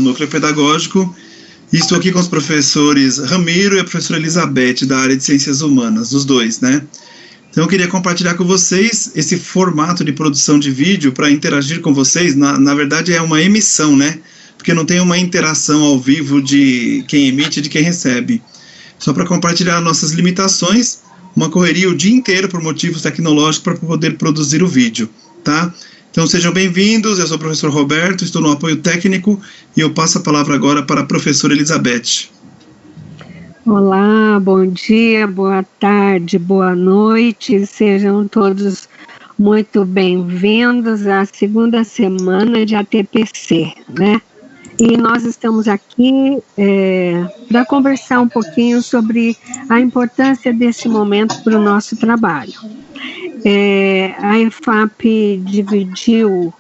Núcleo Pedagógico, e estou aqui com os professores Ramiro e a professora Elizabeth, da área de Ciências Humanas, os dois, né? Então eu queria compartilhar com vocês esse formato de produção de vídeo para interagir com vocês. Na verdade é uma emissão, né? Porque não tem uma interação ao vivo de quem emite e de quem recebe. Só para compartilhar nossas limitações, uma correria o dia inteiro por motivos tecnológicos para poder produzir o vídeo, tá? Então sejam bem-vindos, eu sou o professor Roberto, estou no apoio técnico e eu passo a palavra agora para a professora Elizabeth. Olá, bom dia, boa tarde, boa noite, sejam todos muito bem-vindos à segunda semana de ATPC, né? E nós estamos aqui para conversar um pouquinho sobre a importância desse momento para o nosso trabalho. A EFAP dividiu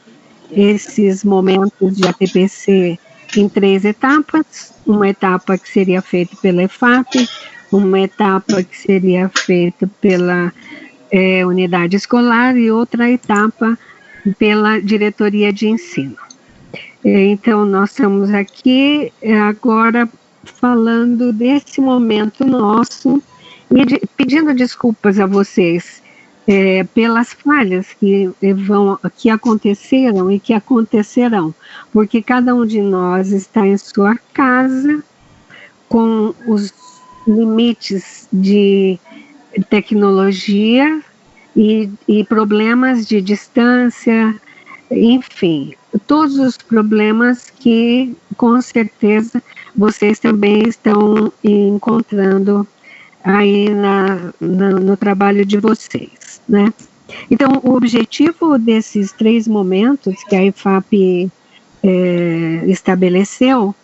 esses momentos de ATPC em 3 etapas, uma etapa que seria feita pela EFAP, uma etapa que seria feita pela unidade escolar e outra etapa pela diretoria de ensino. Então, nós estamos aqui agora falando desse momento nosso e pedindo desculpas a vocês pelas falhas que aconteceram e que acontecerão, porque cada um de nós está em sua casa com os limites de tecnologia e problemas de distância, enfim, todos os problemas que com certeza vocês também estão encontrando aí no trabalho de vocês, né? Então, o objetivo desses 3 momentos que a EFAP estabeleceu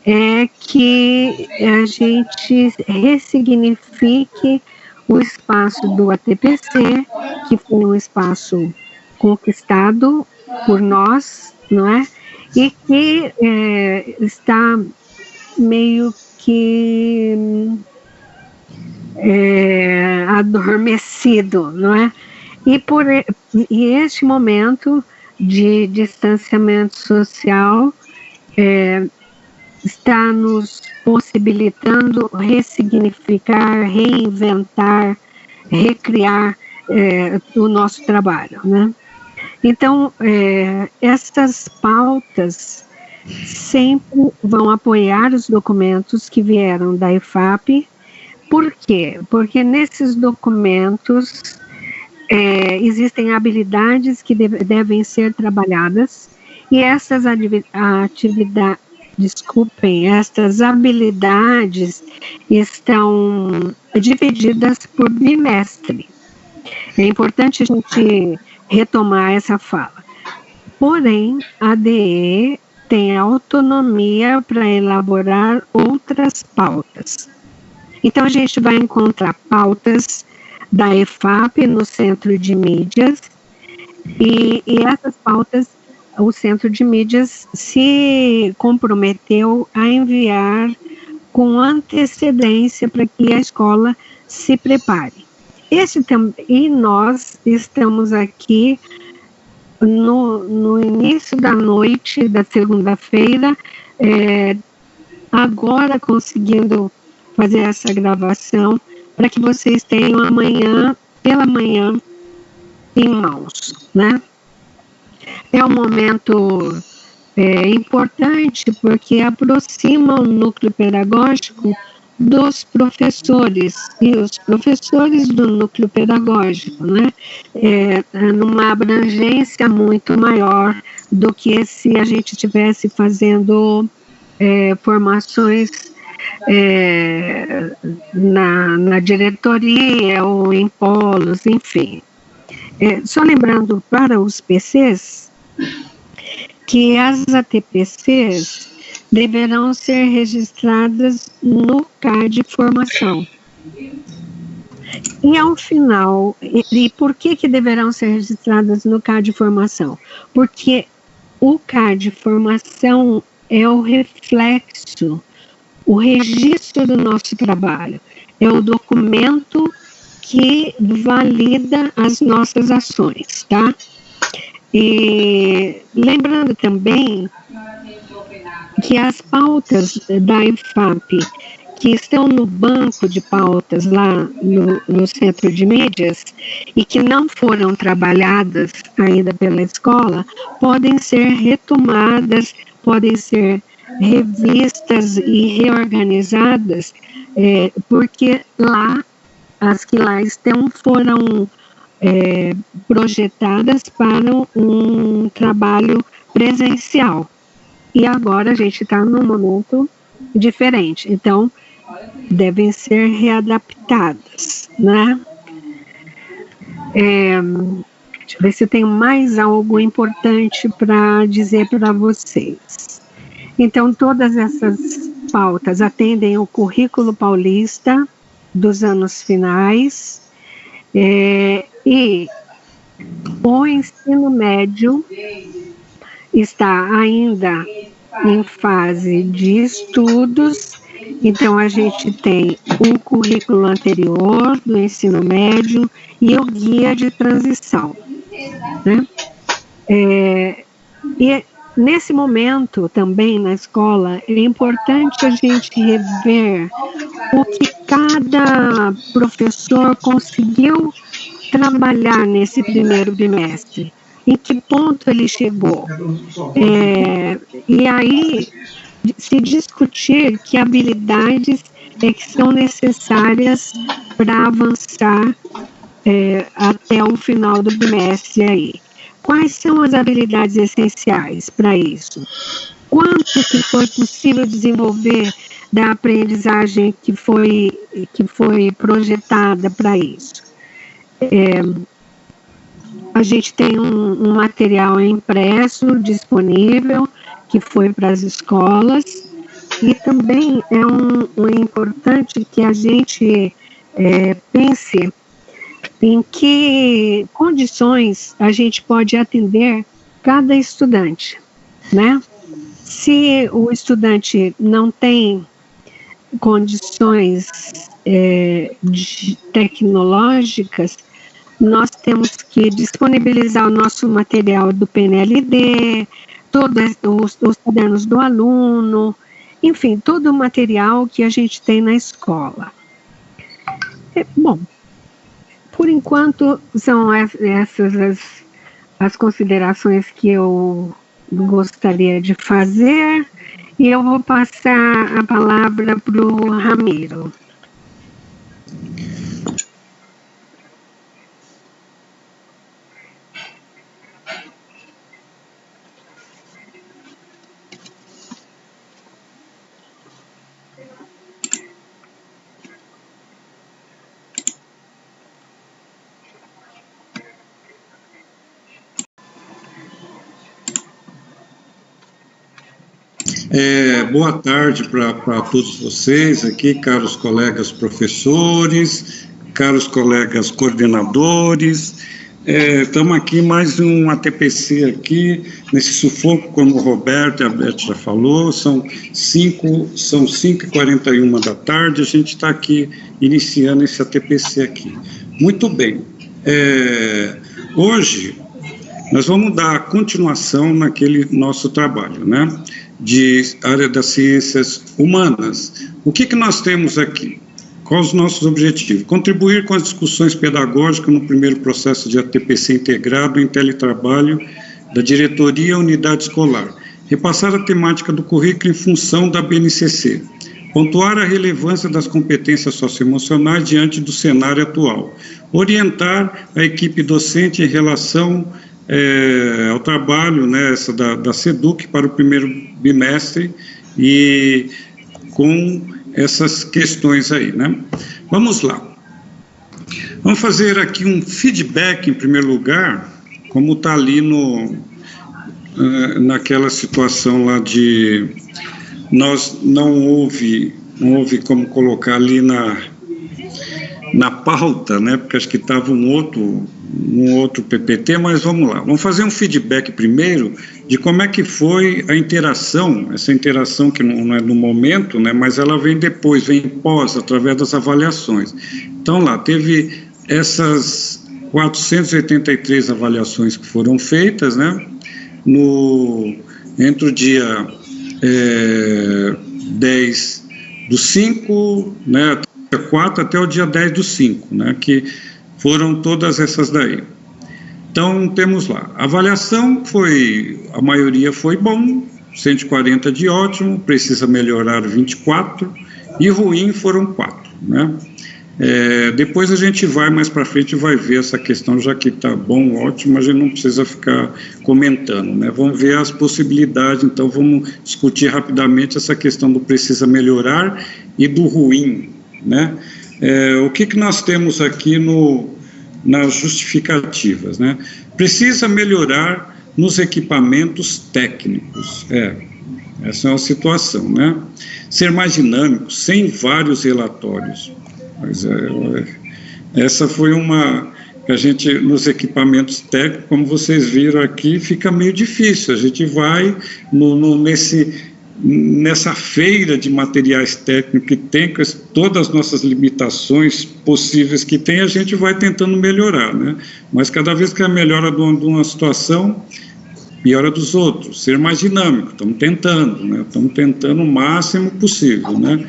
é que a gente ressignifique o espaço do ATPC, que foi um espaço conquistado por nós, não é? E que está meio que adormecido, não é? E este momento de distanciamento social está nos possibilitando ressignificar, reinventar, recriar o nosso trabalho, né? Então, essas pautas sempre vão apoiar os documentos que vieram da EFAP. Por quê? Porque nesses documentos existem habilidades que devem ser trabalhadas e essas estas habilidades estão divididas por bimestre. É importante a gente retomar essa fala. Porém, a DE tem autonomia para elaborar outras pautas. Então, a gente vai encontrar pautas da EFAP no Centro de Mídias e essas pautas, o Centro de Mídias se comprometeu a enviar com antecedência para que a escola se prepare. E nós estamos aqui no início da noite da segunda-feira, agora conseguindo fazer essa gravação para que vocês tenham pela manhã em mãos, né? É um momento importante porque aproxima o núcleo pedagógico dos professores e os professores do núcleo pedagógico, né? Numa abrangência muito maior do que se a gente estivesse fazendo formações na diretoria ou em polos, enfim. Só lembrando para os PCs que as ATPCs deverão ser registradas no CAD Formação. E ao final, e por que deverão ser registradas no CAD Formação? Porque o CAD Formação é o reflexo, o registro do nosso trabalho, é o documento que valida as nossas ações, tá? E lembrando também que as pautas da EFAP, que estão no banco de pautas lá no Centro de Mídias e que não foram trabalhadas ainda pela escola, podem ser retomadas, podem ser revistas e reorganizadas, porque lá, as que lá estão, foram projetadas para um trabalho presencial. E agora a gente está num momento diferente, então devem ser readaptadas, né? Deixa eu ver se eu tenho mais algo importante para dizer para vocês. Então, todas essas pautas atendem o currículo paulista dos anos finais, e o ensino médio está ainda em fase de estudos, então a gente tem o currículo anterior do ensino médio e o guia de transição, né? E nesse momento também na escola é importante a gente rever o que cada professor conseguiu trabalhar nesse primeiro bimestre, em que ponto ele chegou. E aí se discutir que habilidades que são necessárias para avançar até o final do bimestre aí. Quais são as habilidades essenciais para isso? Quanto que foi possível desenvolver da aprendizagem que foi projetada para isso? A gente tem um material impresso disponível que foi para as escolas, e também é importante que a gente pense em que condições a gente pode atender cada estudante, né? Se o estudante não tem condições tecnológicas, nós temos que disponibilizar o nosso material do PNLD, todos os cadernos do aluno, enfim, todo o material que a gente tem na escola. Bom, por enquanto são essas as considerações que eu gostaria de fazer, e eu vou passar a palavra para o Ramiro. Boa tarde para todos vocês aqui, caros colegas professores, caros colegas coordenadores. Estamos aqui mais um ATPC aqui, nesse sufoco, como o Roberto e a Beth já falou, são 5h41 da tarde, a gente está aqui iniciando esse ATPC aqui. Muito bem, hoje nós vamos dar continuação naquele nosso trabalho, né? De área das ciências humanas. O que nós temos aqui? Quais os nossos objetivos? Contribuir com as discussões pedagógicas no primeiro processo de ATPC integrado em teletrabalho da diretoria e unidade escolar. Repassar a temática do currículo em função da BNCC. Pontuar a relevância das competências socioemocionais diante do cenário atual. Orientar a equipe docente em relação ao trabalho, né, da SEDUC para o primeiro bimestre e com essas questões aí, né? Vamos lá. Vamos fazer aqui um feedback, em primeiro lugar, como está ali naquela situação lá de nós não houve como colocar ali na pauta, né, porque acho que estava um outro PPT, mas vamos lá. Vamos fazer um feedback primeiro de como é que foi a interação, essa interação que não é no momento, né, mas ela vem depois, vem pós, através das avaliações. Então lá, teve essas 483 avaliações que foram feitas, né, entre o dia 10/5, né, dia 4 até o dia 10/5, né, que foram todas essas daí. Então, temos lá, a avaliação a maioria foi bom, 140 de ótimo, precisa melhorar 24, e ruim foram 4, né. Depois a gente vai mais para frente e vai ver essa questão, já que está bom, ótimo, a gente não precisa ficar comentando, né? Vamos ver as possibilidades, então vamos discutir rapidamente essa questão do precisa melhorar e do ruim, né? O que nós temos aqui nas justificativas, né? Precisa melhorar nos equipamentos técnicos, essa é uma situação, né? Ser mais dinâmico, sem vários relatórios. Mas essa foi uma que a gente, nos equipamentos técnicos, como vocês viram aqui, fica meio difícil. A gente vai nessa feira de materiais técnicos que tem todas as nossas limitações possíveis que tem, a gente vai tentando melhorar, né? Mas cada vez que a melhora de uma situação, piora dos outros. Ser mais dinâmico, estamos tentando, né? Estamos tentando o máximo possível, né?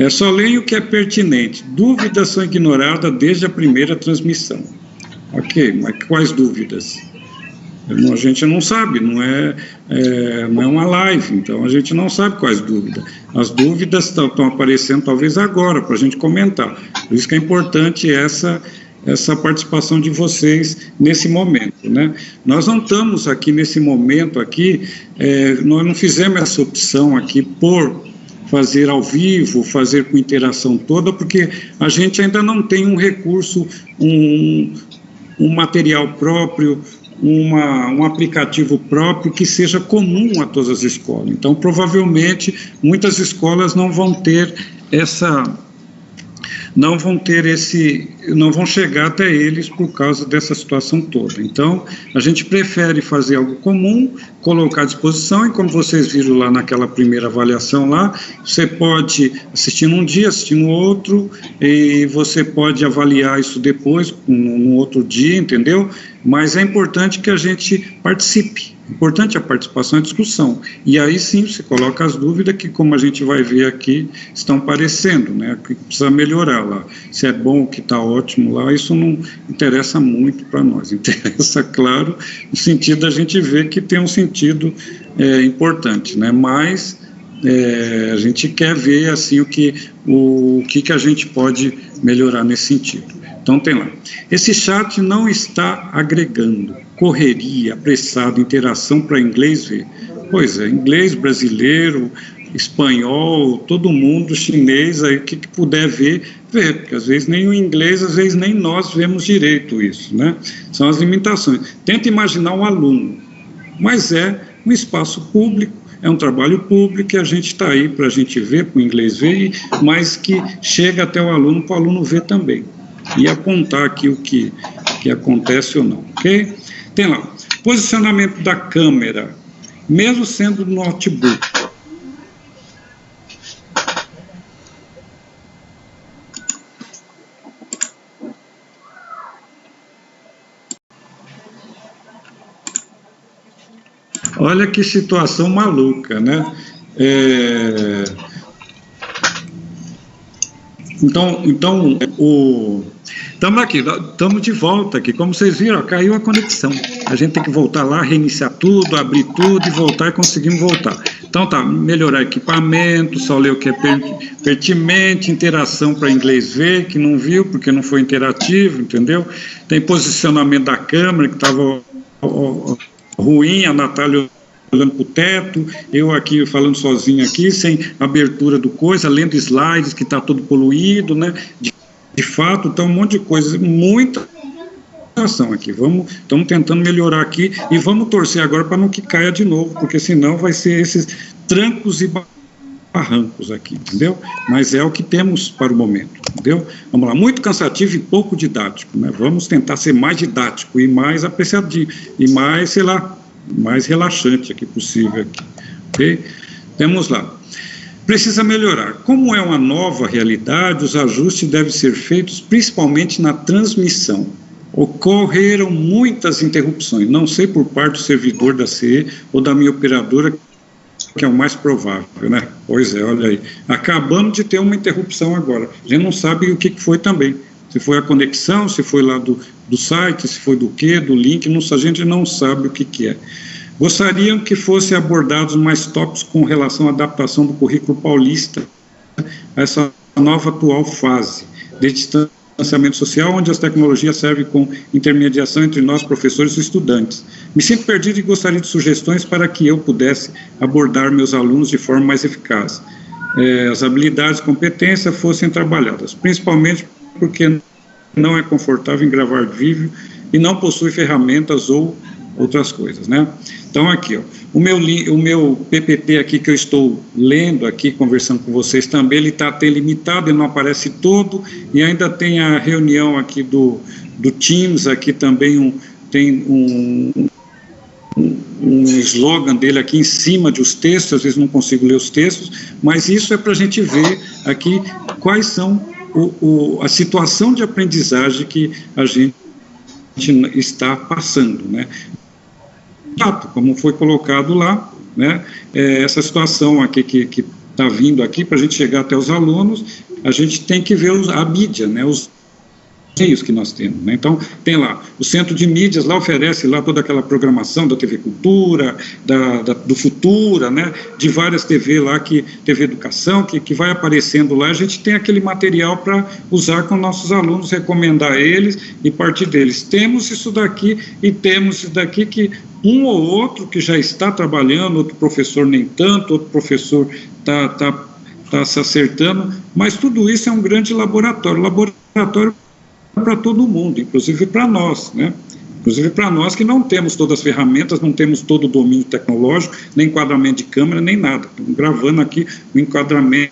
Só leio o que é pertinente. Dúvidas são ignoradas desde a primeira transmissão. Ok, mas quais dúvidas? A gente não sabe, não é uma live, então a gente não sabe quais dúvidas. As dúvidas estão aparecendo talvez agora, para a gente comentar. Por isso que é importante essa participação de vocês nesse momento, né? Nós não estamos aqui nesse momento aqui, nós não fizemos essa opção aqui por fazer ao vivo, fazer com interação toda, porque a gente ainda não tem um recurso, um material próprio, um aplicativo próprio que seja comum a todas as escolas. Então, provavelmente, muitas escolas não vão ter não vão chegar até eles por causa dessa situação toda. Então, a gente prefere fazer algo comum, colocar à disposição, e como vocês viram lá naquela primeira avaliação lá, você pode assistir num dia, assistir no outro, e você pode avaliar isso depois, num outro dia, entendeu? Mas é importante que a gente participe. Importante a participação e a discussão. E aí sim você coloca as dúvidas que, como a gente vai ver aqui, estão aparecendo, né? Que precisa melhorar lá. Se é bom, o que está ótimo lá, isso não interessa muito para nós. Interessa, claro, no sentido da gente ver que tem um sentido importante, né? Mas a gente quer ver assim o que a gente pode melhorar nesse sentido. Então tem lá, esse chat não está agregando correria, apressado, interação para inglês ver. Pois é, inglês, brasileiro, espanhol, todo mundo, chinês, aí o que puder ver, porque às vezes nem o inglês, às vezes nem nós vemos direito isso, né? São as limitações. Tenta imaginar um aluno, mas é um espaço público, é um trabalho público que a gente está aí para a gente ver, para o inglês ver, mas que chega até o aluno, para o aluno ver também. E apontar aqui o que acontece ou não, ok? Tem lá, posicionamento da câmera, mesmo sendo no notebook. Olha que situação maluca, né? Então estamos aqui, estamos de volta aqui, como vocês viram, caiu a conexão, a gente tem que voltar lá, reiniciar tudo, abrir tudo e voltar, e conseguimos voltar. Então tá, melhorar equipamento, só ler o que é pertinente, interação para inglês ver, que não viu porque não foi interativo, entendeu? Tem posicionamento da câmera, que estava ruim, a Natália olhando para o teto, eu aqui falando sozinho aqui, sem abertura do coisa, lendo slides que está todo poluído, né? De fato, então um monte de coisa, muita ação aqui. Estamos tentando melhorar aqui e vamos torcer agora para não que caia de novo, porque senão vai ser esses trancos e barrancos aqui, entendeu? Mas é o que temos para o momento, entendeu? Vamos lá, muito cansativo e pouco didático, né? Vamos tentar ser mais didático e mais apreciativo e mais, sei lá, mais relaxante aqui possível aqui, ok? Temos lá. Precisa melhorar. Como é uma nova realidade, os ajustes devem ser feitos principalmente na transmissão. Ocorreram muitas interrupções, não sei por parte do servidor da CE ou da minha operadora que é o mais provável, né? Pois é, olha aí. Acabamos de ter uma interrupção agora. A gente não sabe o que foi também. Se foi a conexão, se foi lá do site, se foi do quê, do link, a gente não sabe o que é. Gostariam que fossem abordados mais tópicos com relação à adaptação do currículo paulista a essa nova atual fase de distanciamento social, onde as tecnologias servem como intermediação entre nós, professores e estudantes. Me sinto perdido e gostaria de sugestões para que eu pudesse abordar meus alunos de forma mais eficaz. As habilidades e competências fossem trabalhadas, principalmente porque não é confortável em gravar vídeo e não possui ferramentas ou outras coisas, né? Então, aqui, ó, o meu PPT aqui que eu estou lendo aqui, conversando com vocês também, ele está até limitado, ele não aparece todo, e ainda tem a reunião aqui do Teams, aqui também tem um slogan dele aqui em cima dos textos, às vezes não consigo ler os textos, mas isso é para a gente ver aqui quais são a situação de aprendizagem que a gente está passando, né? Como foi colocado lá, né? Essa situação aqui que está vindo aqui, para a gente chegar até os alunos, a gente tem que ver a mídia, né? Os meios que nós temos, né? Então, tem lá, o Centro de Mídias lá oferece lá toda aquela programação da TV Cultura, do Futura, né? De várias TV lá, TV Educação, que vai aparecendo lá, a gente tem aquele material para usar com nossos alunos, recomendar a eles e partir deles. Temos isso daqui e temos isso daqui que um ou outro que já está trabalhando, outro professor nem tanto, outro professor está se acertando, mas tudo isso é um grande laboratório para todo mundo, inclusive para nós, né? Inclusive para nós que não temos todas as ferramentas, não temos todo o domínio tecnológico, nem enquadramento de câmera, nem nada. Estamos gravando aqui o enquadramento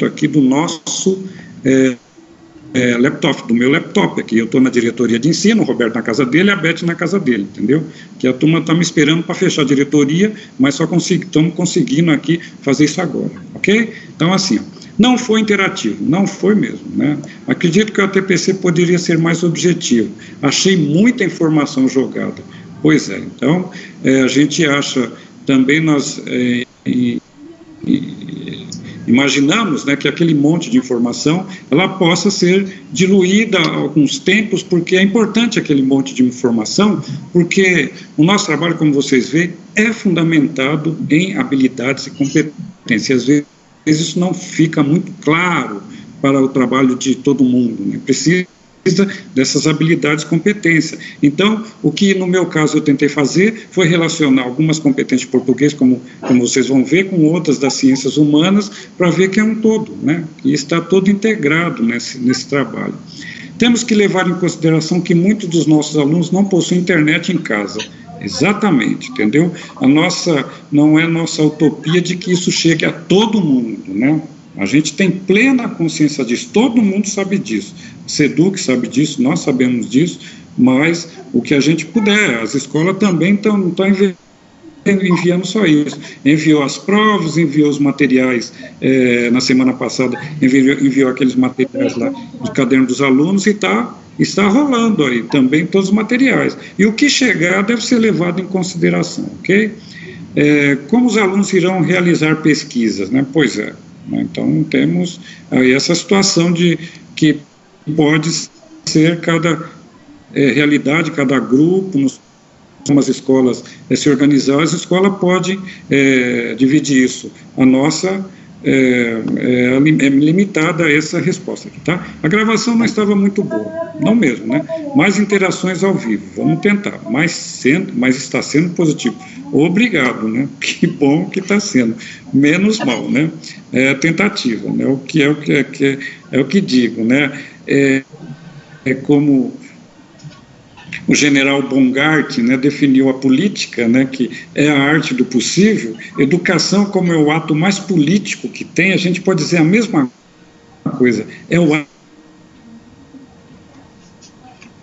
aqui do nosso laptop, do meu laptop aqui. Eu estou na diretoria de ensino, o Roberto na casa dele e a Beth na casa dele, entendeu? Que a turma está me esperando para fechar a diretoria, mas só estamos conseguindo aqui fazer isso agora, ok? Então, assim, ó, não foi interativo, não foi mesmo, né? Acredito que o ATPC poderia ser mais objetivo. Achei muita informação jogada. Pois é, então, a gente acha, também nós imaginamos, né, que aquele monte de informação, ela possa ser diluída a alguns tempos, porque é importante aquele monte de informação, porque o nosso trabalho, como vocês veem, é fundamentado em habilidades e competências. Às vezes isso não fica muito claro para o trabalho de todo mundo, né? Precisa dessas habilidades e competências. Então, o que no meu caso eu tentei fazer foi relacionar algumas competências de português, como vocês vão ver, com outras das ciências humanas, para ver que é um todo, né? E está todo integrado nesse trabalho. Temos que levar em consideração que muitos dos nossos alunos não possuem internet em casa. Exatamente, entendeu? Não é nossa utopia de que isso chegue a todo mundo, né? A gente tem plena consciência disso, todo mundo sabe disso. O SEDUC sabe disso, nós sabemos disso, mas o que a gente puder, as escolas também estão enviando só isso. Enviou as provas, enviou os materiais, na semana passada enviou aqueles materiais lá do caderno dos alunos e está rolando aí também todos os materiais. E o que chegar deve ser levado em consideração, ok? Como os alunos irão realizar pesquisas, né? Pois é. Então, temos aí essa situação de que pode ser cada realidade, cada grupo, como as escolas se organizar, as escolas podem dividir isso. A nossa é limitada a essa resposta aqui, tá? A gravação não estava muito boa, não mesmo, né? Mais interações ao vivo, vamos tentar, mas está sendo positivo. Obrigado, né? Que bom que está sendo, menos mal, né? É a tentativa, né? O que digo, né? É como o general Bongart, né, definiu a política, né, que é a arte do possível. Educação, como é o ato mais político que tem, a gente pode dizer a mesma coisa, é o ato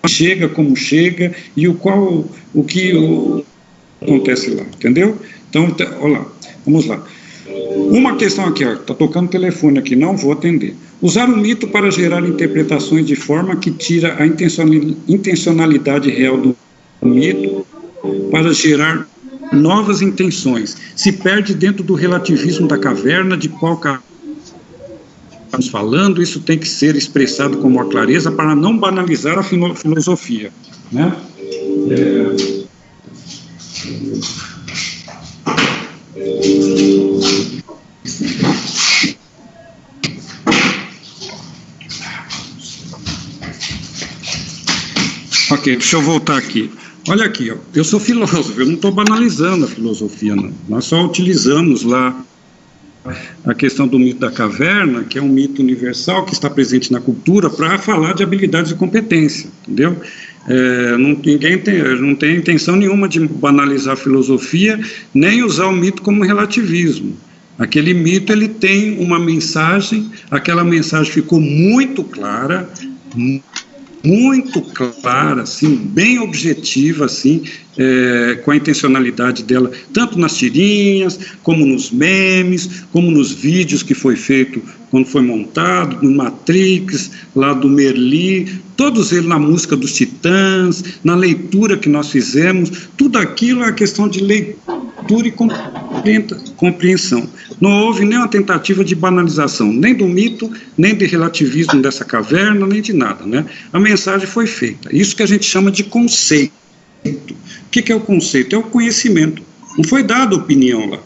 chega como chega e o que acontece lá, entendeu? Então, olha lá, vamos lá. Uma questão aqui, está tocando o telefone aqui, não vou atender. Usar o mito para gerar interpretações de forma que tira a intencionalidade real do mito para gerar novas intenções, se perde dentro do relativismo da caverna, de qual estamos falando. Isso tem que ser expressado com uma clareza para não banalizar a filosofia, né? Ok, deixa eu voltar aqui. Olha aqui, ó, eu sou filósofo, eu não estou banalizando a filosofia, não. Nós só utilizamos lá a questão do mito da caverna, que é um mito universal que está presente na cultura, para falar de habilidades e competência, entendeu? Não tem intenção nenhuma de banalizar a filosofia, nem usar o mito como relativismo. Aquele mito, ele tem uma mensagem, aquela mensagem ficou muito clara, assim, bem objetiva, assim, com a intencionalidade dela, tanto nas tirinhas, como nos memes, como nos vídeos que foi feito quando foi montado, no Matrix, lá do Merli, todos eles na música dos Titãs, na leitura que nós fizemos, tudo aquilo é a questão de leitura e compreensão. Não houve nenhuma tentativa de banalização, nem do mito, nem de relativismo dessa caverna, nem de nada, né? A mensagem foi feita. Isso que a gente chama de conceito. O que é o conceito? É o conhecimento. Não foi dada opinião lá.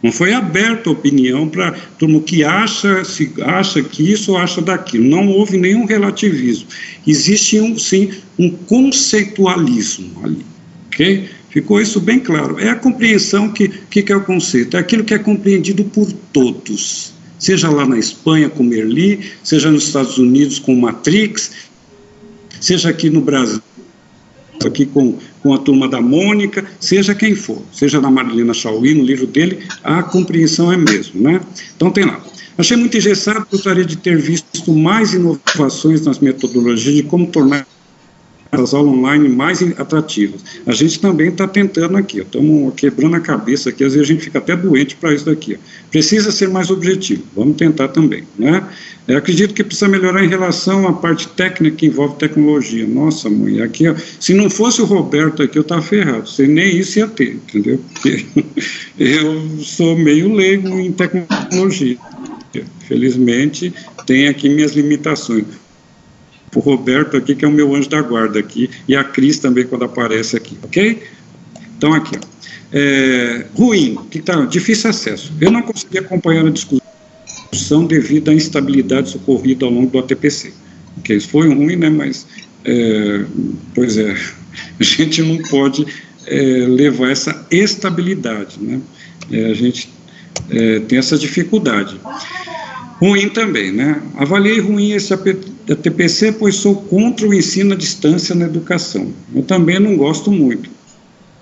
Não foi aberta a opinião para todo mundo que acha que isso ou acha daquilo. Não houve nenhum relativismo. Existe, sim, um conceitualismo ali. Ok? Ficou isso bem claro. É a compreensão que é o conceito. É aquilo que é compreendido por todos. Seja lá na Espanha com Merli, seja nos Estados Unidos com Matrix, seja aqui no Brasil, aqui com a Turma da Mônica, seja quem for, seja na Marilena Chauí, no livro dele, a compreensão é mesmo, né? Então tem lá. Achei muito engessado, gostaria de ter visto mais inovações nas metodologias de como tornar as aulas online mais atrativas. A gente também está tentando aqui, estamos quebrando a cabeça aqui, às vezes a gente fica até doente para isso daqui. Precisa ser mais objetivo, vamos tentar também, né? Acredito que precisa melhorar em relação à parte técnica que envolve tecnologia. Nossa, mãe, aqui, ó, se não fosse o Roberto aqui, eu estava ferrado, você nem isso ia ter, entendeu? Porque eu sou meio leigo em tecnologia. Felizmente, tem aqui minhas limitações. O Roberto aqui, que é o meu anjo da guarda aqui, e a Cris também, quando aparece aqui, ok? Então, aqui, ó. Ruim, que tá difícil acesso. Eu não consegui acompanhar a discussão devido à instabilidade ocorrida ao longo do ATPC. Ok, isso foi ruim, né, mas, pois é, a gente não pode levar essa estabilidade, né? A gente tem essa dificuldade. Ruim também, né? Avaliei ruim esse ATPC, pois sou contra o ensino à distância na educação. Eu também não gosto muito,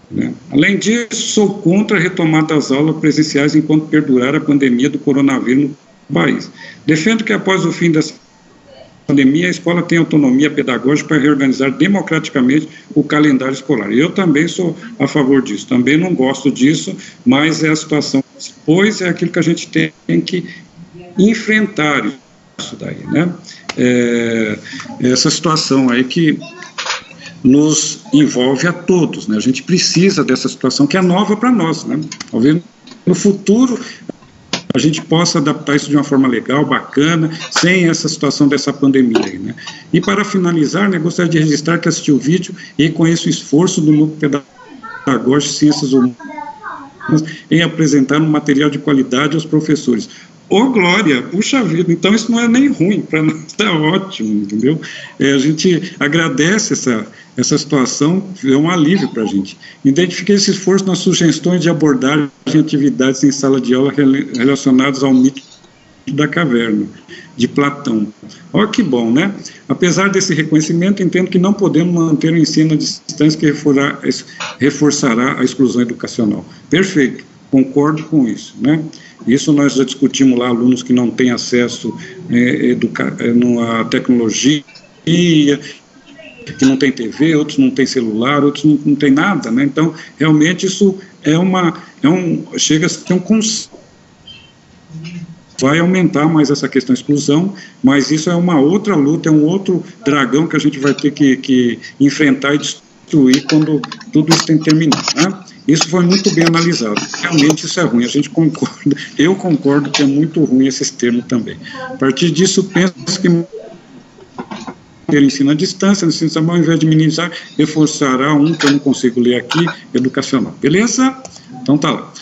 né? Além disso, sou contra a retomada das aulas presenciais enquanto perdurar a pandemia do coronavírus no país. Defendo que após o fim dessa pandemia, a escola tem autonomia pedagógica para reorganizar democraticamente o calendário escolar. Eu também sou a favor disso, também não gosto disso, mas é a situação, pois é aquilo que a gente tem que enfrentar isso daí, né? Essa situação aí que nos envolve a todos, né? A gente precisa dessa situação que é nova para nós, né? Talvez no futuro a gente possa adaptar isso de uma forma legal, bacana, sem essa situação dessa pandemia aí, né? E para finalizar, né, gostaria de registrar que assisti o vídeo e reconheço o esforço do Núcleo Pedagógico de Ciências Humanas em apresentar um material de qualidade aos professores. Ô, Glória, puxa vida, então isso não é nem ruim, para nós está ótimo, entendeu? A gente agradece essa situação, é um alívio para a gente. Identifiquei esse esforço nas sugestões de abordagem de atividades em sala de aula relacionadas ao mito da caverna, de Platão. Olha que bom, né? Apesar desse reconhecimento, entendo que não podemos manter o ensino à distância que reforçará a exclusão educacional. Perfeito, concordo com isso, né? Isso nós já discutimos lá, alunos que não têm acesso à tecnologia, que não tem TV, outros não têm celular, outros não têm nada, né? Então, realmente isso chega a ser um conceito. Vai aumentar mais essa questão da exclusão, mas isso é uma outra luta, é um outro dragão que a gente vai ter que enfrentar e destruir quando tudo isso tem que terminar, né? Isso foi muito bem analisado. Realmente isso é ruim, a gente concorda, eu concordo que é muito ruim esse termo também. A partir disso, penso que ter ensino à distância, ao invés de minimizar, reforçará um que eu não consigo ler aqui, educacional. Beleza? Então tá lá.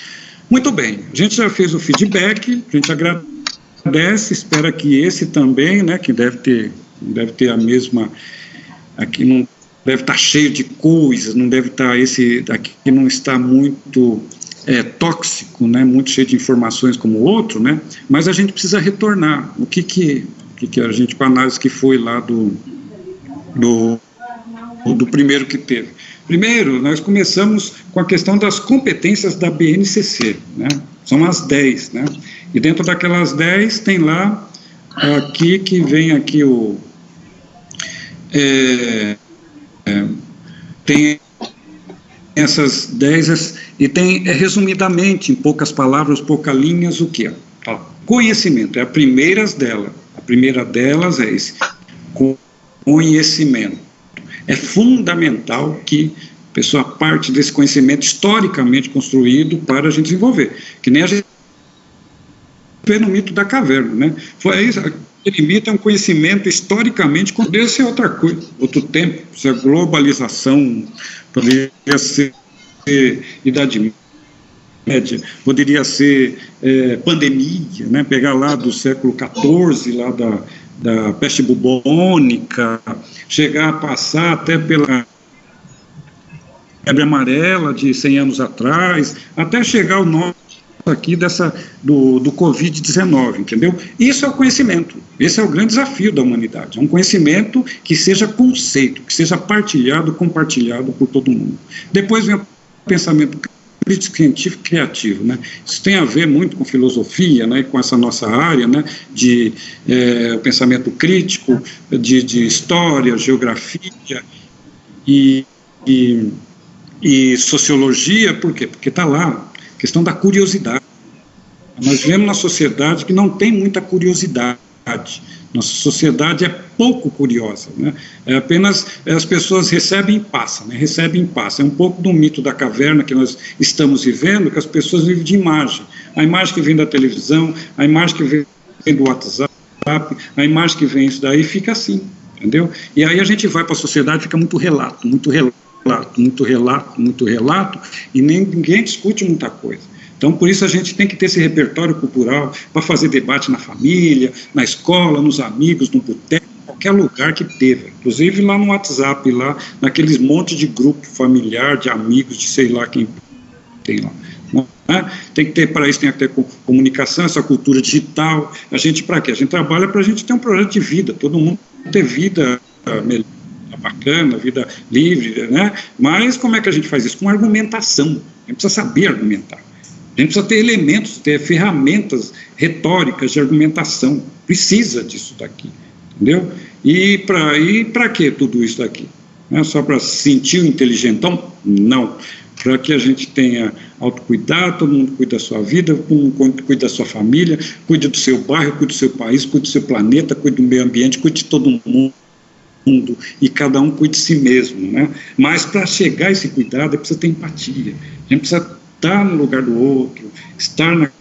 Muito bem, a gente já fez o feedback, a gente agradece, espera que esse também, né, que deve ter a mesma, aqui não deve estar cheio de coisas, não deve estar, esse aqui não está muito tóxico, né, muito cheio de informações como o outro, né, mas a gente precisa retornar, o que a gente, com a análise que foi lá do primeiro que teve. Primeiro, nós começamos com a questão das competências da BNCC, né? São as 10, né? E dentro daquelas 10 tem lá, aqui que vem aqui tem essas 10, e tem, resumidamente, em poucas palavras, poucas linhas, o que é? Conhecimento, é a primeira delas é esse, conhecimento. É fundamental que a pessoa parte desse conhecimento historicamente construído para a gente desenvolver. Que nem a gente vê no mito da caverna, né? Foi isso, aquele mito é um conhecimento historicamente, poderia ser outra coisa, outro tempo, se a globalização, poderia ser Idade Média, poderia ser pandemia, né? Pegar lá do século XIV, lá da peste bubônica, chegar a passar até pela febre amarela de 100 anos atrás, até chegar ao nosso aqui do Covid-19, entendeu? Isso é o conhecimento, esse é o grande desafio da humanidade, é um conhecimento que seja conceito, que seja partilhado, compartilhado por todo mundo. Depois vem o pensamento crítico, científico, criativo, né? Isso tem a ver muito com filosofia, né? Com essa nossa área, né? De pensamento crítico, de história, geografia e sociologia. Por quê? Porque está lá a questão da curiosidade. Nós vivemos numa sociedade que não tem muita curiosidade. Nossa sociedade é pouco curiosa, né? É apenas, as pessoas recebem e passam, né? Recebem e passam. É um pouco do mito da caverna que nós estamos vivendo, que as pessoas vivem de imagem. A imagem que vem da televisão, a imagem que vem do WhatsApp, a imagem que vem isso daí, fica assim, entendeu? E aí a gente vai para a sociedade, fica muito relato, e ninguém discute muita coisa. Então, por isso a gente tem que ter esse repertório cultural para fazer debate na família, na escola, nos amigos, no boteco, qualquer lugar que teve. Inclusive lá no WhatsApp, lá naqueles montes de grupo familiar, de amigos, de sei lá quem tem lá. Né? Tem que ter, para isso tem que ter comunicação, essa cultura digital. A gente, para quê? A gente trabalha para a gente ter um projeto de vida, todo mundo ter vida melhor, bacana, vida livre, né? Mas como é que a gente faz isso? Com argumentação. A gente precisa saber argumentar. A gente precisa ter elementos, ter ferramentas retóricas de argumentação. Precisa disso daqui, entendeu? E para que tudo isso daqui? Não é só para se sentir o inteligentão? Não. Para que a gente tenha autocuidado, todo mundo cuida da sua vida, todo mundo cuida da sua família, cuide do seu bairro, cuide do seu país, cuide do seu planeta, cuide do meio ambiente, cuide de todo mundo, e cada um cuide de si mesmo, né? Mas para chegar a esse cuidado, é preciso ter empatia. A gente precisa estar no lugar do outro, estar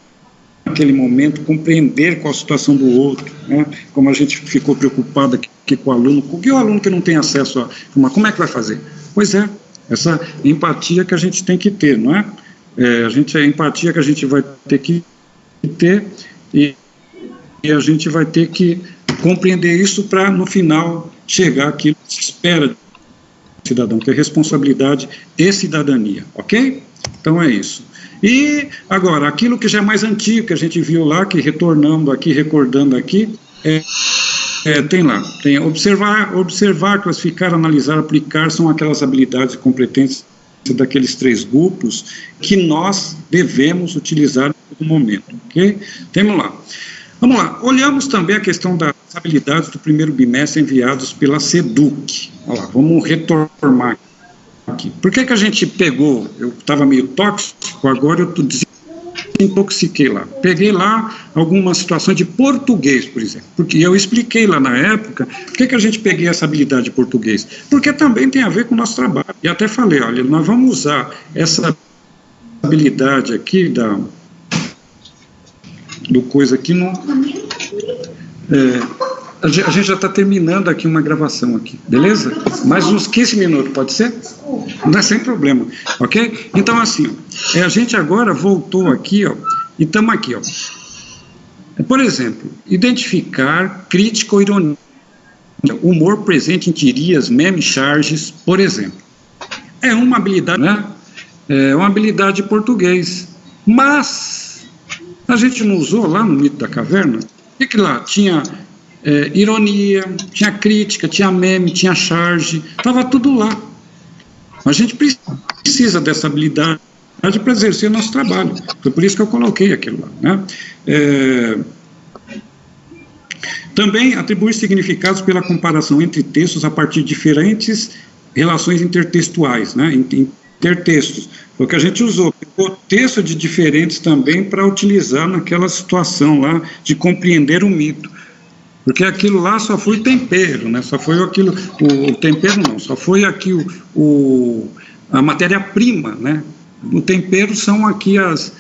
naquele momento, compreender qual a situação do outro, né? Como a gente ficou preocupado aqui com o aluno, porque o aluno que não tem acesso a como é que vai fazer? Pois é, essa empatia que a gente tem que ter, não é? A empatia que a gente vai ter que ter e a gente vai ter que compreender isso para, no final, chegar àquilo que se espera do cidadão, que é responsabilidade e cidadania, ok? Então é isso. E agora, aquilo que já é mais antigo, que a gente viu lá, que retornando aqui, recordando aqui, tem observar, classificar, analisar, aplicar, são aquelas habilidades e competências daqueles 3 grupos que nós devemos utilizar no momento, ok? Vamos lá, olhamos também a questão das habilidades do primeiro bimestre enviados pela SEDUC. Olha lá, vamos retomar aqui. Por que a gente pegou, eu estava meio tóxico, agora eu desintoxiquei lá. Peguei lá algumas situações de português, por exemplo, porque eu expliquei lá na época por que a gente peguei essa habilidade de português, porque também tem a ver com o nosso trabalho. E até falei, olha, nós vamos usar essa habilidade aqui do coisa aqui não... a gente já está terminando aqui uma gravação aqui, beleza? Mais uns 15 minutos, pode ser? Não é sem problema, ok? Então, assim, a gente agora voltou aqui, ó, e estamos aqui, ó. Por exemplo, identificar crítica ou ironia, humor presente em tirias, memes, charges, por exemplo. É uma habilidade, né? É uma habilidade de português. Mas a gente não usou lá no Mito da Caverna? O que lá? Tinha ironia, tinha crítica, tinha meme, tinha charge, estava tudo lá. A gente precisa dessa habilidade para exercer nosso trabalho. Foi por isso que eu coloquei aquilo lá, né? Também atribuir significados pela comparação entre textos a partir de diferentes relações intertextuais, né? Intertextos. Foi o que a gente usou. O texto de diferentes também para utilizar naquela situação lá de compreender o mito. Porque aquilo lá só foi tempero, né? Só foi aquilo, o tempero não, só foi aqui a matéria-prima, né? O tempero são aqui as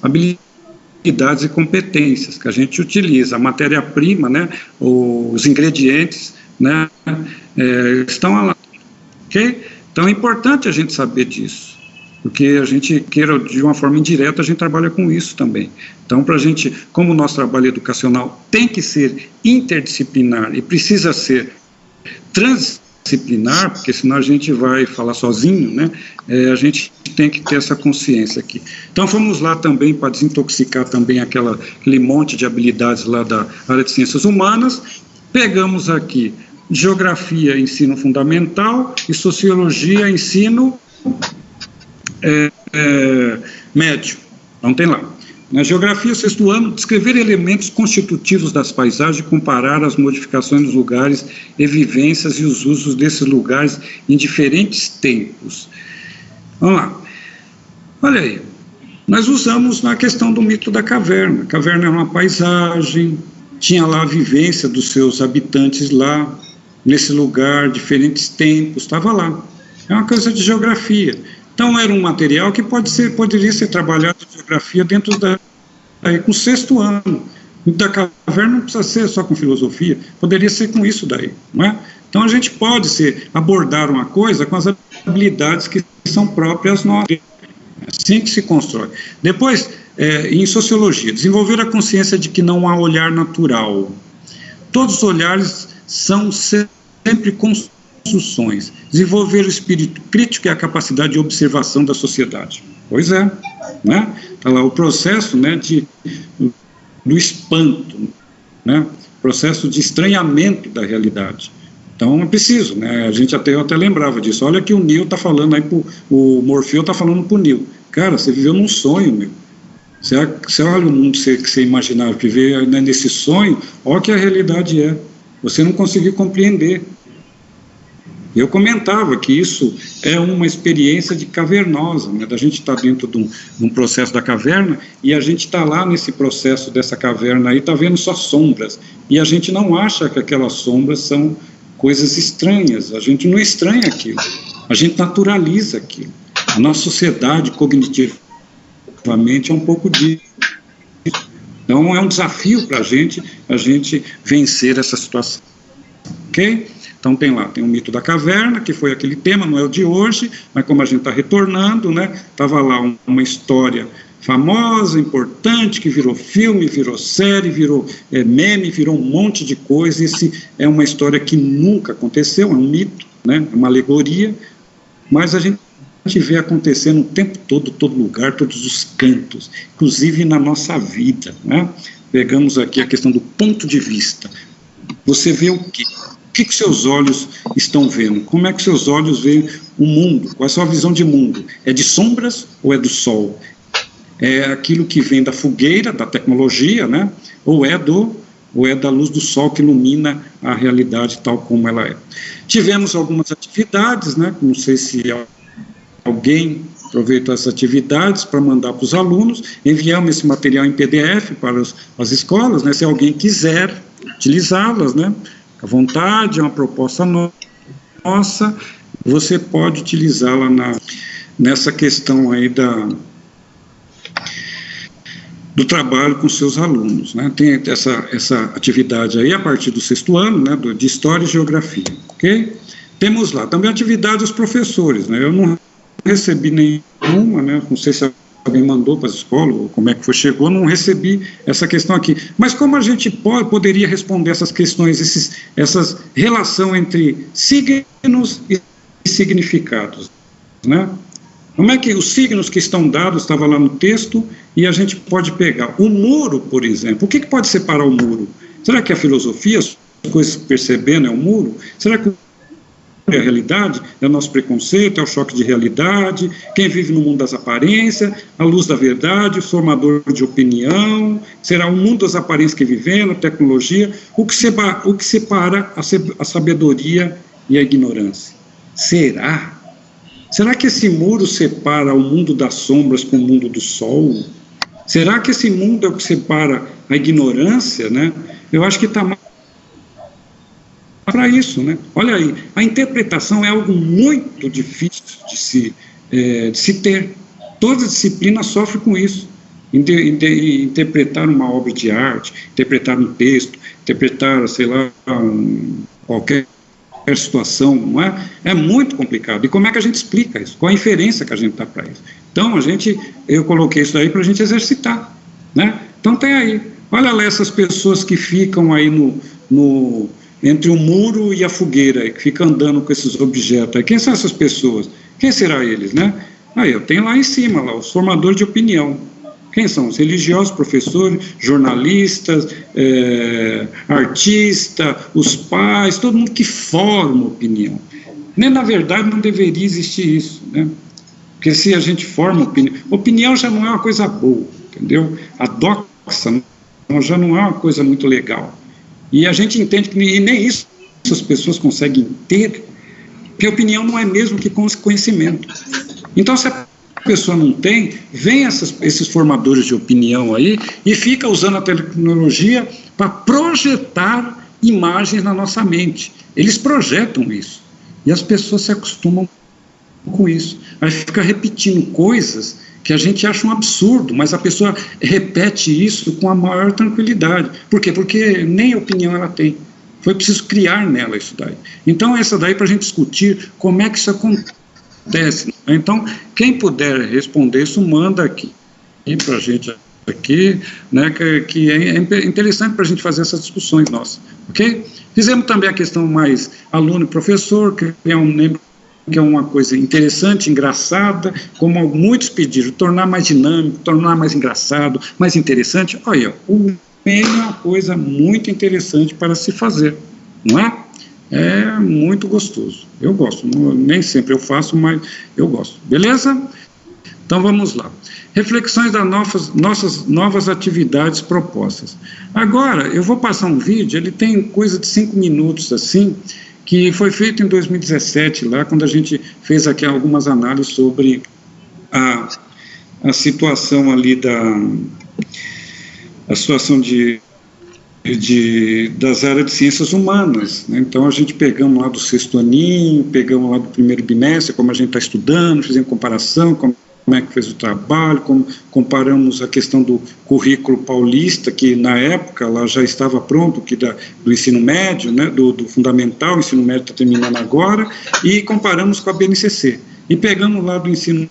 habilidades e competências que a gente utiliza. A matéria-prima, né? Os ingredientes, né? Estão lá, ok? Então é importante a gente saber disso, porque a gente queira, de uma forma indireta, a gente trabalha com isso também. Então, para a gente, como o nosso trabalho educacional tem que ser interdisciplinar e precisa ser transdisciplinar, porque senão a gente vai falar sozinho, né? A gente tem que ter essa consciência aqui. Então, fomos lá também para desintoxicar também aquele monte de habilidades lá da área de ciências humanas. Pegamos aqui geografia, ensino fundamental, e sociologia, ensino médio. Então tem lá. Na geografia, 6º ano, descrever elementos constitutivos das paisagens e comparar as modificações dos lugares e vivências e os usos desses lugares em diferentes tempos. Vamos lá. Olha aí. Nós usamos na questão do mito da caverna. A caverna é uma paisagem, tinha lá a vivência dos seus habitantes lá, nesse lugar, diferentes tempos, estava lá. É uma coisa de geografia. Então, era um material que poderia ser trabalhado em geografia dentro com o 6º ano. O da caverna não precisa ser só com filosofia, poderia ser com isso daí, não é? Então, a gente pode abordar uma coisa com as habilidades que são próprias nossas. É assim que se constrói. Depois, em sociologia, desenvolver a consciência de que não há olhar natural. Todos os olhares são sempre construções. Desenvolver o espírito crítico e a capacidade de observação da sociedade. Pois é, né? Está lá o processo, né, do espanto, né? Processo de estranhamento da realidade. Então é preciso, né? Eu até lembrava disso. Olha que o Neo está falando aí, o Morfeu está falando para o Neo. Cara, você viveu num sonho, meu. Você olha o mundo que você imaginava, que vê, né, nesse sonho, olha que a realidade é. Você não conseguiu compreender. Eu comentava que isso é uma experiência de cavernosa, né? Da gente estar dentro de um processo da caverna e a gente está lá nesse processo dessa caverna aí, está vendo só sombras. E a gente não acha que aquelas sombras são coisas estranhas. A gente não estranha aquilo. A gente naturaliza aquilo. A nossa sociedade cognitivamente é um pouco disso. Então é um desafio para a gente vencer essa situação. Ok? Então tem o mito da caverna, que foi aquele tema, não é o de hoje, mas como a gente está retornando, né, estava lá uma história famosa, importante, que virou filme, virou série, virou meme, virou um monte de coisa. Esse é uma história que nunca aconteceu, é um mito, né, é uma alegoria, mas a gente vê acontecendo o tempo todo lugar, todos os cantos, inclusive na nossa vida, né? Pegamos aqui a questão do ponto de vista. Você vê o quê? O que seus olhos estão vendo? Como é que seus olhos veem o mundo? Qual é a sua visão de mundo? É de sombras ou é do sol? É aquilo que vem da fogueira, da tecnologia, né? Ou é da luz do sol que ilumina a realidade tal como ela é? Tivemos algumas atividades, né? Não sei se alguém aproveitou essas atividades para mandar para os alunos. Enviamos esse material em PDF para as escolas, né? Se alguém quiser utilizá-las, né? À vontade, é uma proposta nossa, você pode utilizá-la nessa questão aí do trabalho com seus alunos, né? Tem essa atividade aí a partir do 6º ano, né, de História e Geografia, ok? Temos lá também a atividade dos professores, né? Eu não recebi nenhuma, né? Não sei se alguém mandou para a escola, ou como é que foi, chegou, não recebi essa questão aqui. Mas como a gente poderia responder essas questões, essas relação entre signos e significados, né? Como é que os signos que estão dados, estava lá no texto, e a gente pode pegar o muro, por exemplo. O que pode separar o muro? Será que é a filosofia, as coisas percebendo é o muro? Será que é a realidade? É o nosso preconceito, é o choque de realidade, quem vive no mundo das aparências, a luz da verdade, o formador de opinião, será o mundo das aparências que vivemos, a tecnologia, o que separa a sabedoria e a ignorância? Será? Será que esse muro separa o mundo das sombras com o mundo do sol? Será que esse mundo é o que separa a ignorância, né? Eu acho que está para isso, né? Olha aí, a interpretação é algo muito difícil de se ter. Toda disciplina sofre com isso. Interpretar uma obra de arte, interpretar um texto, interpretar, sei lá, qualquer situação, não é? É muito complicado. E como é que a gente explica isso? Qual a inferência que a gente dá para isso? Então, eu coloquei isso aí para a gente exercitar, né? Então tem aí, olha lá essas pessoas que ficam aí entre o muro e a fogueira, que ficam andando com esses objetos aí. Quem são essas pessoas? Quem será eles, né? Aí eu tenho lá em cima, lá, os formadores de opinião. Quem são? Os religiosos, professores, jornalistas, artistas, os pais, todo mundo que forma opinião. Nem, na verdade, não deveria existir isso, né? Porque se a gente forma opinião já não é uma coisa boa, entendeu? A doxa já não é uma coisa muito legal. E a gente entende que nem isso as pessoas conseguem ter, porque opinião não é mesmo que conhecimento. Então, se a pessoa não tem, vem esses formadores de opinião aí e fica usando a tecnologia para projetar imagens na nossa mente. Eles projetam isso. E as pessoas se acostumam com isso. Aí fica repetindo coisas que a gente acha um absurdo, mas a pessoa repete isso com a maior tranquilidade. Por quê? Porque nem opinião ela tem. Foi preciso criar nela isso daí. Então, essa daí para a gente discutir como é que isso acontece. Então, quem puder responder isso, manda aqui para a gente aqui, né, que é interessante para a gente fazer essas discussões nossas, ok? Fizemos também a questão mais aluno e professor, que é que é uma coisa interessante, engraçada, como muitos pediram, tornar mais dinâmico, tornar mais engraçado, mais interessante. Olha, o meio é uma coisa muito interessante para se fazer, não é? É muito gostoso, eu gosto, nem sempre eu faço, mas eu gosto, beleza? Então vamos lá. Reflexões das nossas novas atividades propostas. Agora, eu vou passar um vídeo, ele tem coisa de 5 minutos assim, que foi feito em 2017, lá, quando a gente fez aqui algumas análises sobre a situação ali a situação das áreas de ciências humanas, né? Então a gente pegamos lá do 6º aninho, pegamos lá do 1º bimestre, como a gente está estudando, fizemos comparação, como é que fez o trabalho, comparamos a questão do currículo paulista, que na época lá já estava pronto, do ensino médio, né, do fundamental, o ensino médio está terminando agora, e comparamos com a BNCC. E pegamos lá do ensino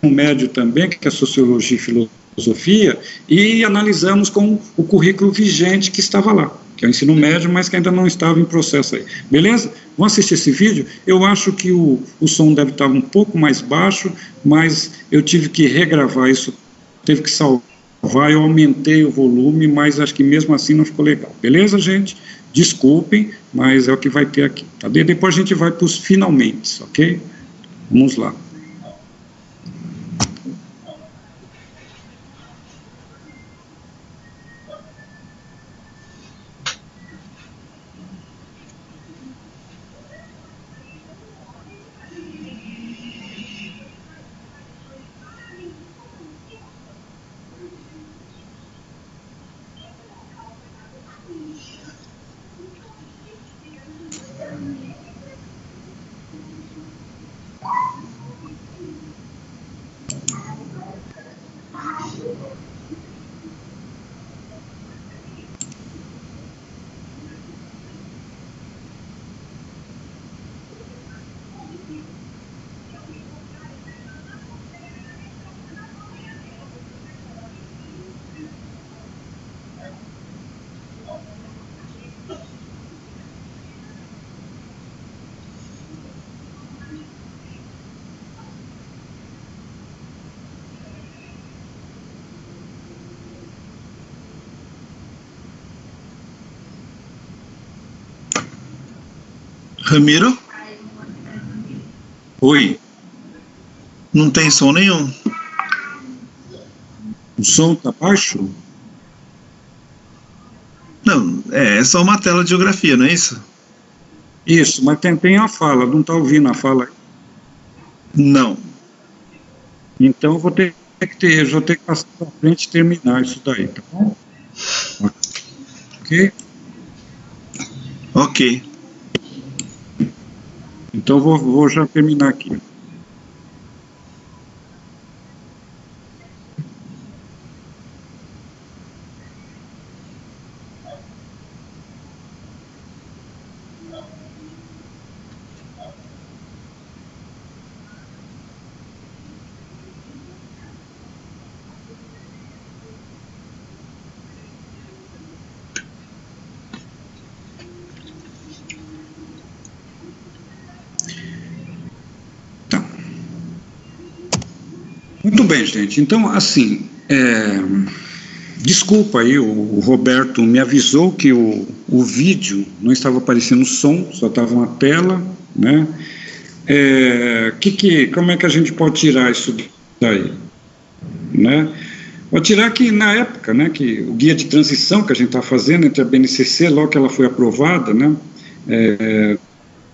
médio também, que é Sociologia e Filosofia, e analisamos com o currículo vigente que estava lá, que é o ensino médio, mas que ainda não estava em processo aí. Beleza? Vamos assistir esse vídeo? Eu acho que o som deve estar um pouco mais baixo, mas eu tive que regravar isso, teve que salvar, eu aumentei o volume, mas acho que mesmo assim não ficou legal. Beleza, gente? Desculpem, mas é o que vai ter aqui. Tá? Depois a gente vai para os finalmente, ok? Vamos lá. Ramiro? Oi. Não tem som nenhum. O som tá baixo? Não, é só uma tela de geografia, não é isso? Isso, mas tem a fala, não está ouvindo a fala? Não. Então eu vou ter que passar para frente e terminar isso daí, tá bom? Ok? Ok. Então vou já terminar aqui. Muito bem, gente. Então, assim, desculpa aí, o Roberto me avisou que o vídeo não estava aparecendo som, só estava uma tela, né? Como é que a gente pode tirar isso daí? Né? Vou tirar que na época, né, que o guia de transição que a gente está fazendo entre a BNCC, logo que ela foi aprovada, né,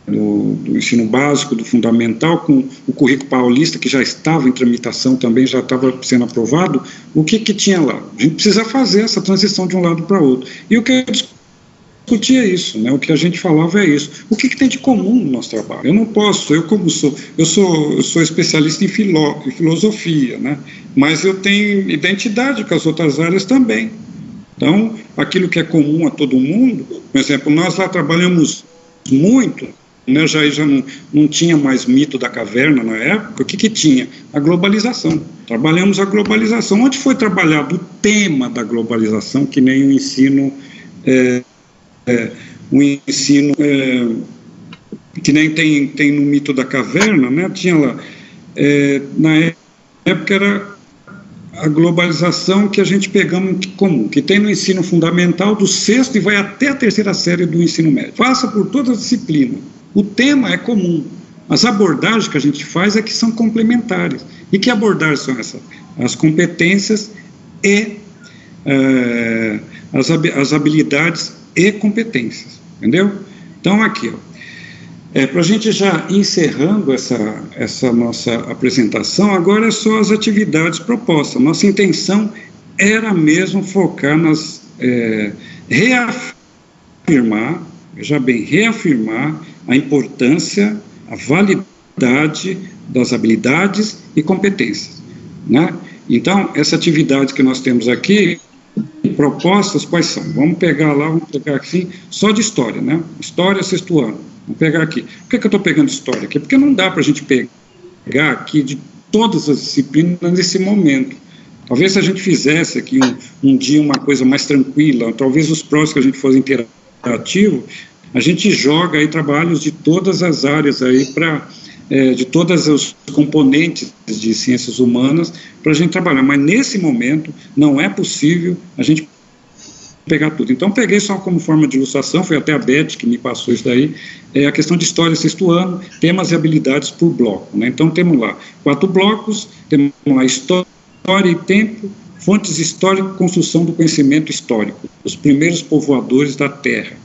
do ensino básico, do fundamental, com o currículo paulista, que já estava em tramitação também, já estava sendo aprovado, o que tinha lá? A gente precisa fazer essa transição de um lado para o outro. E o que eu discutia é isso, né? O que a gente falava é isso. O que tem de comum no nosso trabalho? Eu não posso, eu sou especialista em filosofia, né? Mas eu tenho identidade com as outras áreas também. Então, aquilo que é comum a todo mundo, por exemplo, nós lá trabalhamos muito, né, já não tinha mais mito da caverna na época. O que tinha? A globalização. Trabalhamos a globalização. Onde foi trabalhado o tema da globalização, que nem o ensino, que nem tem no mito da caverna, né? Tinha lá, na época era a globalização que a gente pegamos de comum, que tem no ensino fundamental do 6º e vai até a 3ª série do ensino médio. Passa por toda a disciplina. O tema é comum. As abordagens que a gente faz é que são complementares. E que abordagens são essas? As competências e as habilidades e competências. Entendeu? Então, aqui, para a gente já encerrando essa nossa apresentação, agora é só as atividades propostas. Nossa intenção era mesmo focar reafirmar, veja bem, reafirmar a importância, a validade das habilidades e competências, né? Então, essa atividade que nós temos aqui, propostas, quais são? Vamos pegar aqui, só de história, né? História, 6º ano. Vamos pegar aqui. Por que eu estou pegando história aqui? Porque não dá para a gente pegar aqui de todas as disciplinas nesse momento. Talvez se a gente fizesse aqui um dia uma coisa mais tranquila, talvez os próximos que a gente fosse interativo, a gente joga aí trabalhos de todas as áreas aí de todos os componentes de ciências humanas para a gente trabalhar, mas nesse momento não é possível a gente pegar tudo. Então peguei só como forma de ilustração, foi até a Beth que me passou isso daí, a questão de história 6º ano, temas e habilidades por bloco, né? Então temos lá 4 blocos, temos lá história e tempo, fontes históricas e construção do conhecimento histórico, os primeiros povoadores da Terra.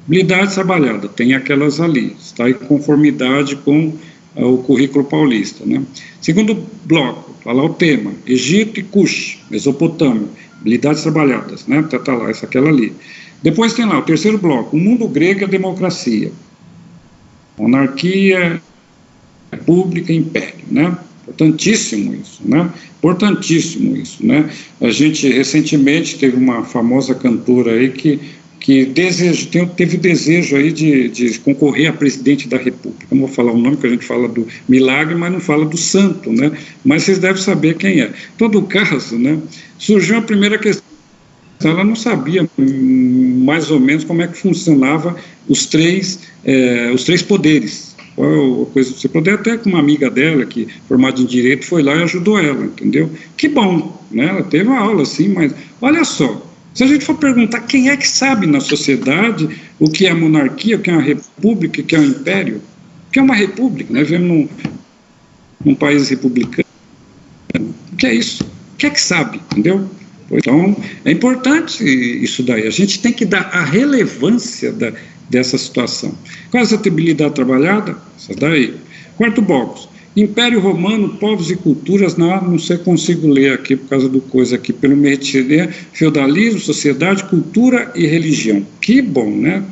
Habilidades trabalhadas, tem aquelas ali, está em conformidade com o currículo paulista, né? Segundo bloco, está lá o tema, Egito e Cush, Mesopotâmia, habilidades trabalhadas, né? Tá lá, aquela ali. Depois tem lá o 3º bloco, o mundo grego e a democracia, monarquia, república e império, né? Importantíssimo isso, né? Importantíssimo isso, né? A gente recentemente teve uma famosa cantora aí que teve desejo aí de concorrer a presidente da República. Não vou falar o nome, que a gente fala do milagre, mas não fala do santo, né? Mas vocês devem saber quem é. Em todo caso, né, surgiu a primeira questão. Ela não sabia mais ou menos como é que funcionava os três poderes. Você pode até com uma amiga dela, que formada em Direito, foi lá e ajudou ela, entendeu? Que bom, né? Ela teve uma aula assim, mas olha só, Se a gente for perguntar quem é que sabe na sociedade o que é a monarquia, o que é uma república, o que é um império, o que é uma república, né? Vivemos num país republicano. O que é isso? O que é que sabe, entendeu? Então, é importante isso daí. A gente tem que dar a relevância dessa situação. Qual é a sustentabilidade trabalhada? Essa daí. Quarto bloco. Império Romano, povos e culturas, não sei, consigo ler aqui por causa do coisa aqui, pelo Mertier, feudalismo, sociedade, cultura e religião. Que bom, né?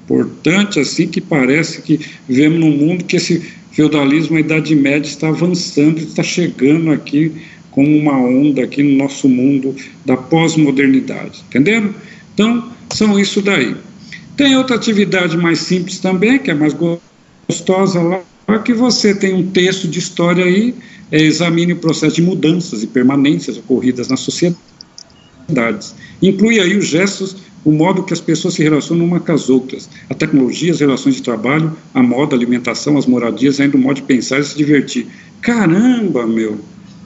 Importante, assim, que parece que vivemos num mundo que esse feudalismo, a Idade Média, está avançando, está chegando aqui como uma onda aqui no nosso mundo da pós-modernidade, entenderam? Então, são isso daí. Tem outra atividade mais simples também, que é mais gostosa lá, que você tem um texto de história aí, examine o processo de mudanças e permanências ocorridas nas sociedades. Inclui aí os gestos, o modo que as pessoas se relacionam umas com as outras, a tecnologia, as relações de trabalho, a moda, a alimentação, as moradias, ainda o modo de pensar e se divertir. Caramba, meu!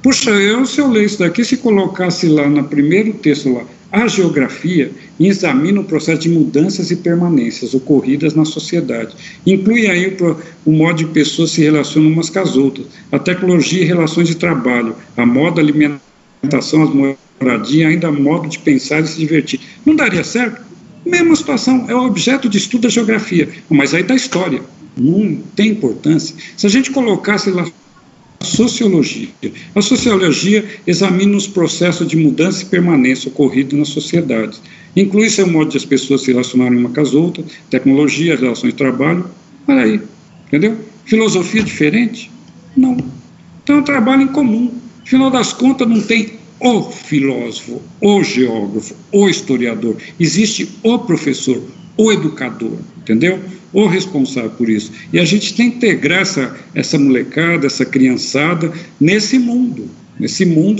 Puxa, se eu ler isso daqui, se colocasse lá no primeiro texto lá, a geografia examina o processo de mudanças e permanências ocorridas na sociedade. Inclui aí o modo de pessoas se relacionam umas com as outras, a tecnologia e relações de trabalho, a moda, a alimentação, as moradias, ainda o modo de pensar e se divertir. Não daria certo? Mesma situação, é o objeto de estudo da geografia, mas aí da história. Não tem importância. Se a gente colocasse lá sociologia. A sociologia examina os processos de mudança e permanência ocorridos na sociedade. Inclui seu modo de as pessoas se relacionarem uma com as outras, tecnologia, relações de trabalho. Olha aí, entendeu? Filosofia diferente? Não. Então é um trabalho em comum. Afinal das contas, não tem o filósofo, o geógrafo, o historiador. Existe o professor, o educador, entendeu? O responsável por isso. E a gente tem que integrar essa molecada, essa criançada, nesse mundo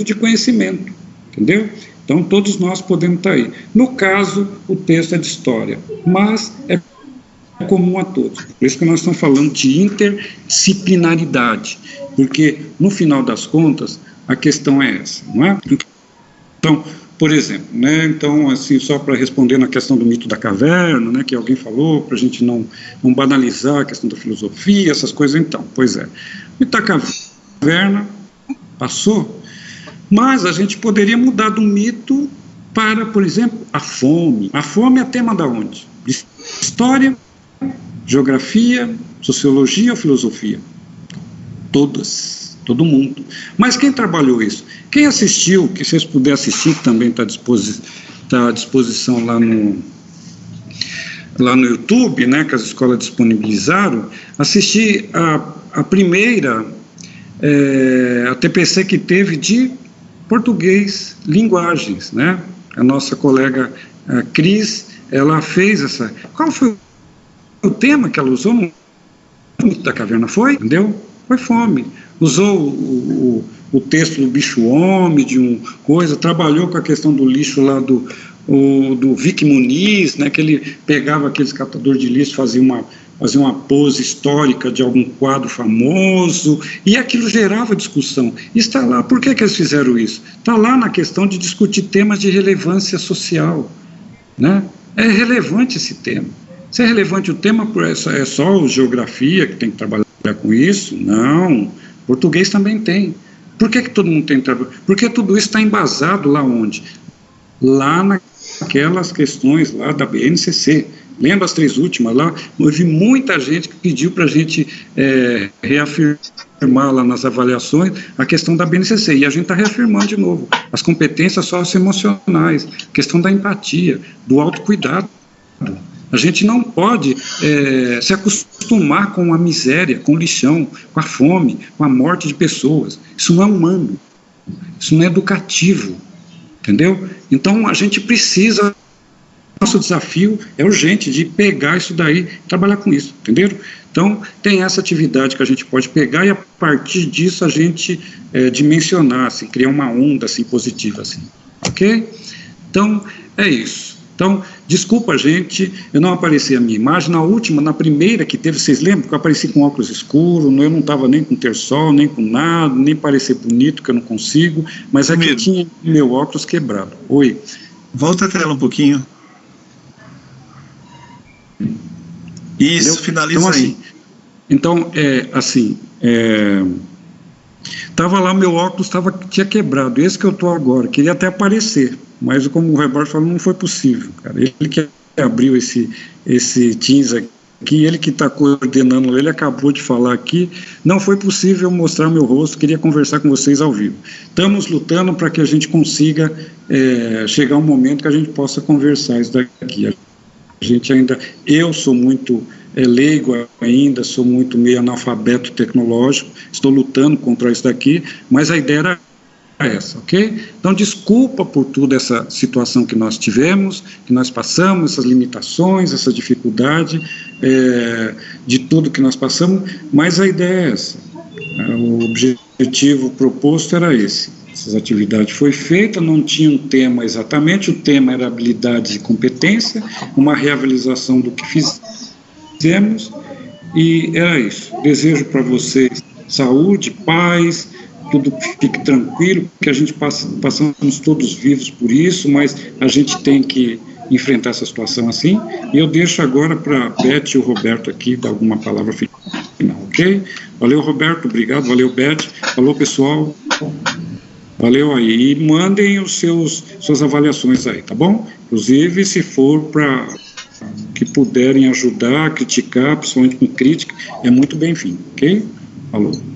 de conhecimento, entendeu? Então, todos nós podemos estar aí. No caso, o texto é de história, mas é comum a todos. Por isso que nós estamos falando de interdisciplinaridade, porque, no final das contas, a questão é essa, não é? Então, por exemplo, né, então, assim, só para responder na questão do mito da caverna, né, que alguém falou, para a gente não banalizar a questão da filosofia, essas coisas, então, pois é. O mito da caverna passou, mas a gente poderia mudar do mito para, por exemplo, a fome. A fome é tema da onde? História, geografia, sociologia ou filosofia? Todas, todo mundo. Mas quem trabalhou isso? Quem assistiu, que vocês puderem assistir, que também está à disposição lá no YouTube, né, que as escolas disponibilizaram, assisti a primeira a TPC que teve de português, linguagens, né? A nossa colega Cris, ela fez essa... Qual foi o tema que ela usou no mito da caverna? Foi, entendeu? Foi fome. Usou o texto do bicho-homem, de uma coisa, trabalhou com a questão do lixo lá do Vic Muniz, né, que ele pegava aqueles catadores de lixo, fazia uma pose histórica de algum quadro famoso, e aquilo gerava discussão. E está lá, por que eles fizeram isso? Está lá na questão de discutir temas de relevância social, né? É relevante esse tema. Se é relevante o tema, é só geografia que tem que trabalhar com isso? Não, português também tem. Por que todo mundo tem que trabalhar? Porque tudo isso está embasado lá onde? Lá naquelas questões lá da BNCC. Lembra as 3 últimas lá? Houve muita gente que pediu para a gente reafirmar lá nas avaliações a questão da BNCC, e a gente está reafirmando de novo as competências socioemocionais, a questão da empatia, do autocuidado. A gente não pode se acostumar com a miséria, com o lixão, com a fome, com a morte de pessoas. Isso não é humano, isso não é educativo, entendeu? Então a gente precisa, nosso desafio é urgente de pegar isso daí e trabalhar com isso, entenderam? Então tem essa atividade que a gente pode pegar e a partir disso a gente dimensionar, assim, criar uma onda assim, positiva, assim, ok? Então é isso. Então, desculpa, gente, eu não apareci a minha imagem. Na primeira que teve, vocês lembram que eu apareci com óculos escuros, eu não estava nem com terçol, nem com nada, nem parecer bonito, que eu não consigo, mas aqui tinha meu óculos quebrado. Oi. Volta a tela um pouquinho. Isso, finaliza então, aí. Então, estava lá, meu óculos tinha quebrado, esse que eu estou agora, queria até aparecer, mas como o Roberto falou, não foi possível, cara. Ele que abriu esse Teams aqui, ele que está coordenando, ele acabou de falar aqui, não foi possível mostrar meu rosto, queria conversar com vocês ao vivo. Estamos lutando para que a gente consiga chegar um momento que a gente possa conversar isso daqui. A gente ainda, eu sou muito leigo ainda, sou muito meio analfabeto tecnológico, estou lutando contra isso daqui, mas a ideia era essa, ok? Então, desculpa por toda essa situação que nós tivemos, que nós passamos, essas limitações, essa dificuldade, de tudo que nós passamos, mas a ideia é essa. O objetivo proposto era esse. Essa atividade foi feita, não tinha um tema exatamente, o tema era habilidades e competência, uma reavaliação do que fizemos, e era isso. Desejo para vocês saúde, paz, tudo fique tranquilo, que a gente passamos todos vivos por isso, mas a gente tem que enfrentar essa situação assim, e eu deixo agora para a Beth e o Roberto aqui dar alguma palavra final, ok? Valeu, Roberto, obrigado, valeu, Beth, falou, pessoal. Valeu aí, e mandem suas avaliações aí, tá bom? Inclusive, se for para que puderem ajudar, criticar, principalmente com crítica, é muito bem-vindo, ok? Falou.